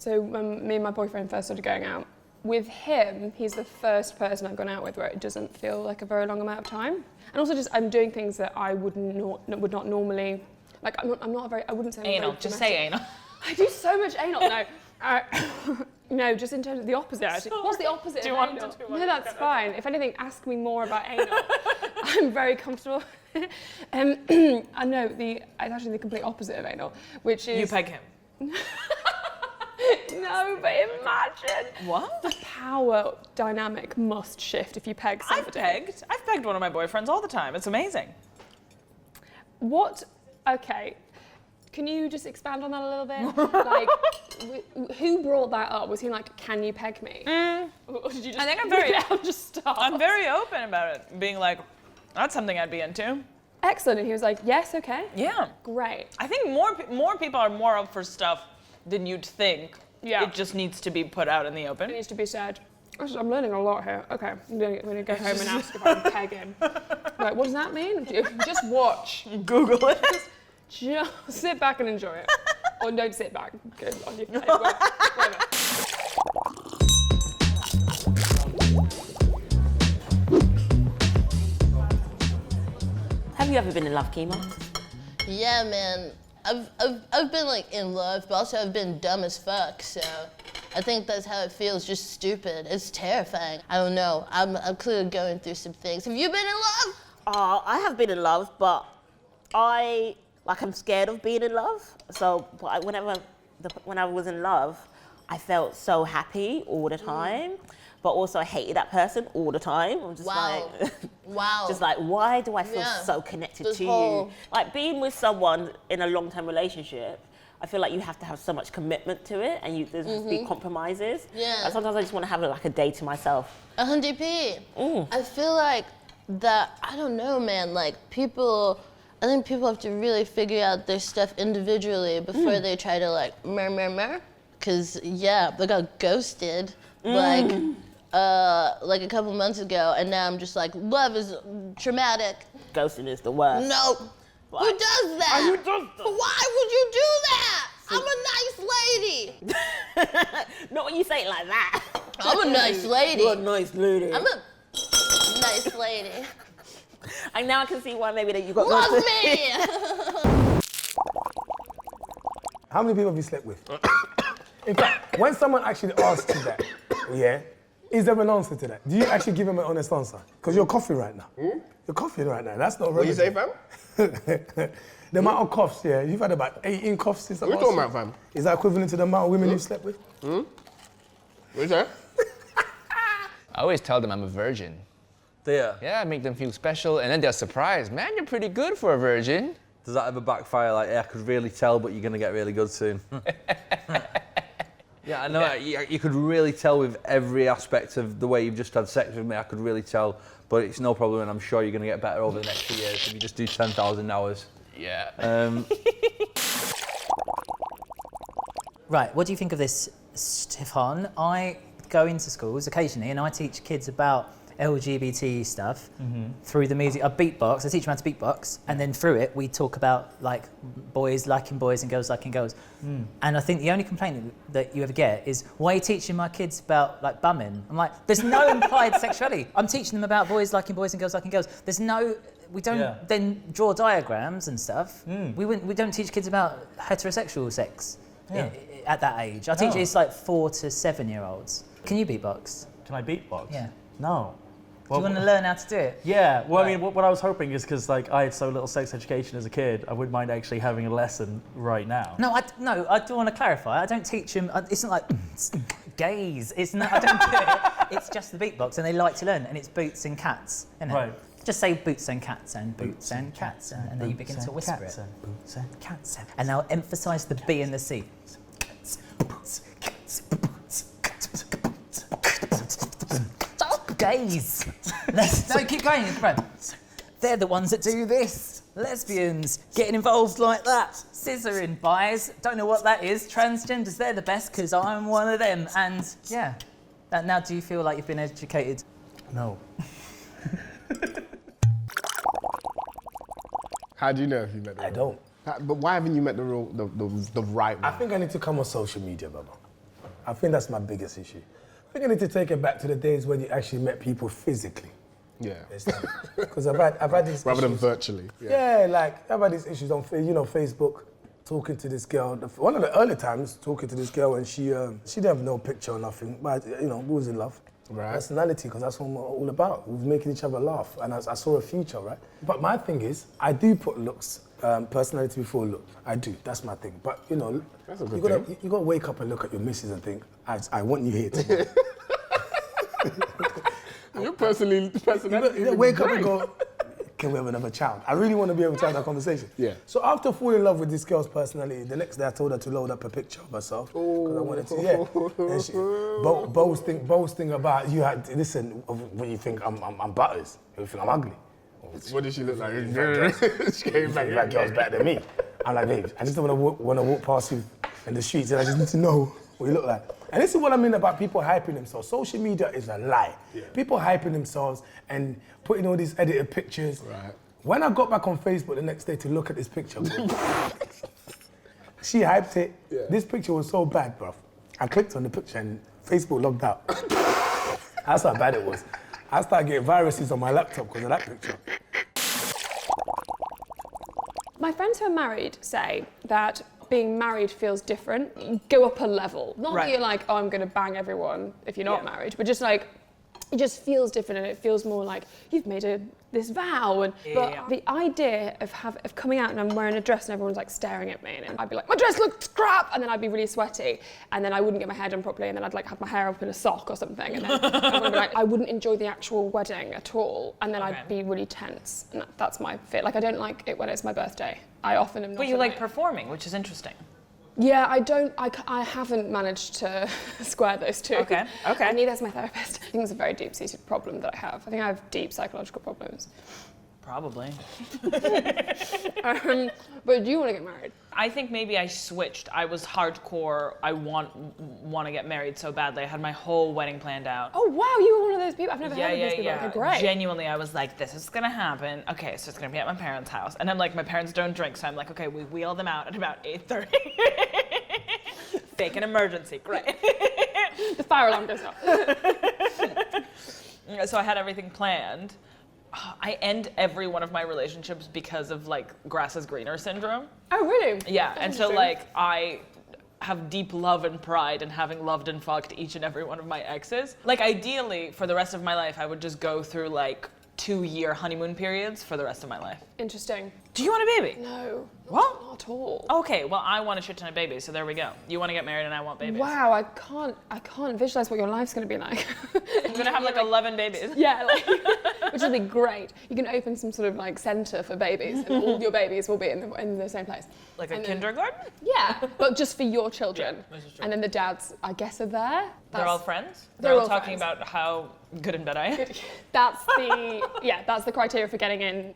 So when me and my boyfriend first started going out, with him, he's the first person I've gone out with where it doesn't feel like a very long amount of time. And also just, I'm doing things that I would not normally, like I'm not a very, I wouldn't say I'm anal, very just say anal. I do so much anal, no. No, just in terms of the opposite actually. What's the opposite of anal? No, that's fine. If anything, ask me more about anal. I'm very comfortable. I know, it's actually the complete opposite of anal, which is... You peg him. No, but imagine. What? The power dynamic must shift if you peg somebody. I've pegged one of my boyfriends all the time. It's amazing. What? Okay. Can you just expand on that a little bit? Like, who brought that up? Was he like, can you peg me? Or did you just... I think I'm very... just start? I'm very open about it, being like, that's something I'd be into. Excellent. And he was like, yes, okay. Yeah. Great. I think more people are more up for stuff than you'd think. Yeah. It just needs to be put out in the open. It needs to be said. I'm learning a lot here. Okay, I'm going to go home and ask if I can peg him. Like, what does that mean? Just watch. Google it. Just sit back and enjoy it. Or don't sit back. Good on you. Whatever. Have you ever been in love, Kima? Yeah, man. I've been like in love, but also I've been dumb as fuck, so I think that's how it feels, just stupid. It's terrifying. I don't know. I'm clearly going through some things. Have you been in love? I have been in love, but I'm scared of being in love. So when I was in love, I felt so happy all the time, but also I hated that person all the time. I'm just Wow. Just like, why do I feel so connected to you? Like being with someone in a long-term relationship, I feel like you have to have so much commitment to it, and there has to be compromises. Yeah. And sometimes I just want to have like a day to myself. 100p. I feel like that, I don't know, man, like I think people have to really figure out their stuff individually before they try to like Cause yeah, I got ghosted like a couple months ago, and now I'm just like, love is traumatic. Ghosting is the worst. No. Who does that? Who does that? Why would you do that? I'm a nice lady. Not when you say it like that. I'm a nice lady. You're a nice lady. I'm a nice lady. And now I can see why maybe that you got Love me! How many people have you slept with? In fact, when someone actually asks you that, yeah, is there an answer to that? Do you actually give them an honest answer? Because you're coughing right now. You're coughing right now. That's not What you say, fam? The amount of coughs, yeah, you've had about 18 coughs since I What are you talking about, fam? Is that equivalent to the amount of women you've slept with? What you say? I always tell them I'm a virgin. Yeah. Yeah, I make them feel special, and then they're surprised. Man, you're pretty good for a virgin. Does that ever backfire? Like, yeah, I could really tell, but you're gonna get really good soon. Yeah, I know. You could really tell with every aspect of the way you've just had sex with me. I could really tell, but it's no problem, and I'm sure you're gonna get better over the next 2 years if you just do 10,000 hours. Yeah. Right, what do you think of this, Stefan? I go into schools occasionally and I teach kids about LGBT stuff through the music. I beatbox, I teach them how to beatbox, and then through it we talk about like boys liking boys and girls liking girls. And I think the only complaint that you ever get is, why are you teaching my kids about like bumming? I'm like, there's no implied sexuality. I'm teaching them about boys liking boys and girls. There's no, we don't then draw diagrams and stuff. We don't teach kids about heterosexual sex at that age. I teach it's like 4 to 7 year olds. Can you beatbox? Can I beatbox? Yeah. No. Do you want to learn how to do it? Yeah, well, I mean, what I was hoping is because like I had so little sex education as a kid, I wouldn't mind actually having a lesson right now. No, I do want to clarify. I don't teach them. It's not like gays. It's not. I don't do it. It's just the beatbox, and they like to learn. And it's boots and cats. Isn't it? Right. Just say boots and cats and boots and cats, and then you begin to whisper it. And boots and cats. And now emphasise the B and the C. Gays. No, keep going, friend. They're the ones that do this. Lesbians getting involved like that. Scissoring, guys. Don't know what that is. Transgenders, they're the best because I'm one of them. And yeah. Now, do you feel like you've been educated? No. How do you know if you met the I don't. But why haven't you met the right one? I think I need to come on social media, Baba. I think that's my biggest issue. I think I need to take it back to the days when you actually met people physically. Yeah. Because I've had these Rather than issues. virtually. Yeah, like I've had these issues on Facebook, talking to this girl. One of the early times, talking to this girl, and she didn't have no picture or nothing, but we was in love. Right. Personality, because that's what we're all about. We was making each other laugh, and I saw a future, right? But my thing is, I do put looks, personality before look. I do. That's my thing. But That's a good you gotta wake up and look at your missus and think, I want you here tomorrow. Your personality. You wake up and go, can we have another child? I really want to be able to have that conversation. Yeah. So after falling in love with this girl's personality, the next day I told her to load up a picture of herself because I wanted to. Yeah. And she boasting about you had listen. When you think I'm butters, you think I'm ugly. What did she look like? She came back. That girl's better than me. I'm like, babe, I just don't want to walk past you in the streets, and I just need to know what you look like. And this is what I mean about people hyping themselves. Social media is a lie. Yeah. People hyping themselves and putting all these edited pictures. Right. When I got back on Facebook the next day to look at this picture, bro, she hyped it. Yeah. This picture was so bad, bro. I clicked on the picture and Facebook logged out. That's how bad it was. I started getting viruses on my laptop because of that picture. My friends who are married say that being married feels different. You go up a level. Not that you're like, oh, I'm going to bang everyone if you're not married, but just like, it just feels different and it feels more like you've made this vow. But the idea of coming out and I'm wearing a dress and everyone's like staring at me and I'd be like, my dress looks crap, and then I'd be really sweaty and then I wouldn't get my hair done properly and then I'd like have my hair up in a sock or something and then I would be like, I wouldn't enjoy the actual wedding at all and then I'd be really tense and that's my fear. Like I don't like it when it's my birthday. I often am not. But you like performing, which is interesting. Yeah, I haven't managed to square those two. Okay. And neither has my therapist. I think it's a very deep-seated problem that I have. I think I have deep psychological problems. Probably. But do you want to get married? I think maybe I switched. I was hardcore. I want to get married so badly. I had my whole wedding planned out. Oh wow, you were one of those people. I've never heard of these people. Okay, great. Genuinely, I was like, this is gonna happen. Okay, so it's gonna be at my parents' house, and I'm like, my parents don't drink, so I'm like, okay, we wheel them out at about 8:30. Fake an emergency, great. The fire alarm goes off. So I had everything planned. I end every one of my relationships because of like grass is greener syndrome. Oh really? Yeah, and so like I have deep love and pride in having loved and fucked each and every one of my exes. Like ideally, for the rest of my life, I would just go through like 2-year honeymoon periods for the rest of my life. Interesting. Do you want a baby? No. What? Not at all. Okay, well I want a shit ton of babies, so there we go. You want to get married and I want babies. Wow, I can't visualize what your life's going to be like. I'm gonna have like 11 babies. Yeah, like, which will be great. You can open some sort of like center for babies, and all your babies will be in the same place. Like a kindergarten? Yeah, but just for your children. Yeah, this is true. And then the dads, I guess, are there. They're all friends? They're all talking friends. about how good in bed I am? That's the criteria for getting in.